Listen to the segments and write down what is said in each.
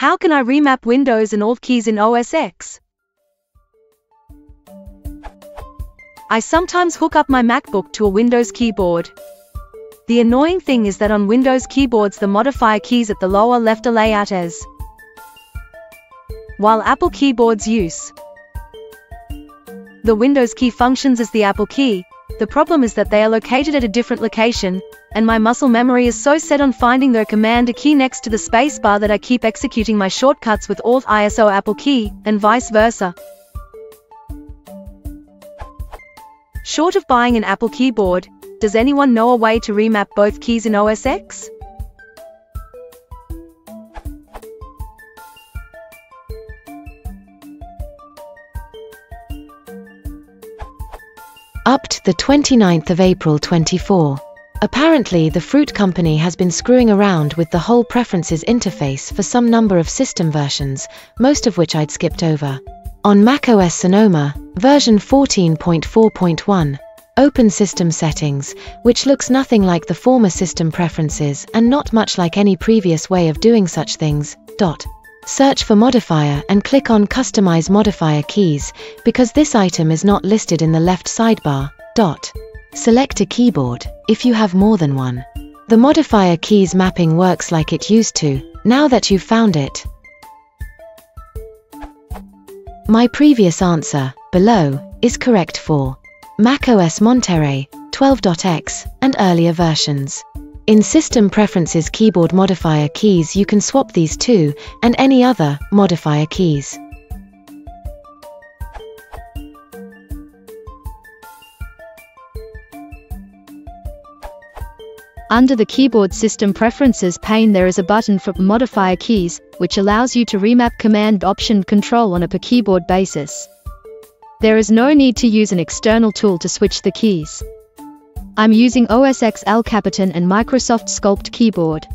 How can I remap Windows and Alt keys in OS X? I sometimes hook up my MacBook to a Windows keyboard. The annoying thing is that on Windows keyboards the modifier keys at the lower left are layout as, while Apple keyboards use the Windows key functions as the Apple key. The problem is that they are located at a different location, and my muscle memory is so set on finding the Command key next to the spacebar that I keep executing my shortcuts with Alt ISO Apple key, and vice versa. Short of buying an Apple keyboard, does anyone know a way to remap both keys in OS X? Up to the 29th of April 24. Apparently the Fruit Company has been screwing around with the whole preferences interface for some number of system versions, most of which I'd skipped over. On macOS Sonoma, version 14.4.1, open System Settings, which looks nothing like the former system preferences and not much like any previous way of doing such things. Search for modifier and click on Customize Modifier Keys, because this item is not listed in the left sidebar. Select a keyboard, if you have more than one. The modifier keys mapping works like it used to, now that you've found it. My previous answer, below, is correct for macOS Monterey, 12.x, and earlier versions. In System Preferences keyboard modifier keys you can swap these two, and any other, modifier keys. Under the Keyboard System Preferences pane there is a button for Modifier Keys, which allows you to remap Command-Option-Control on a per-keyboard basis. There is no need to use an external tool to switch the keys. I'm using OS X El Capitan and Microsoft Sculpt keyboard.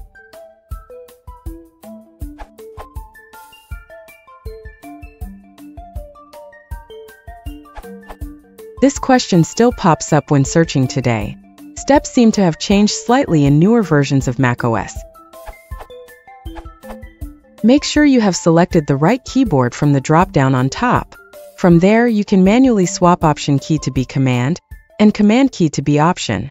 This question still pops up when searching today. Steps seem to have changed slightly in newer versions of macOS. Make sure you have selected the right keyboard from the drop-down on top. From there, you can manually swap Option key to be Command, and Command key to be Option.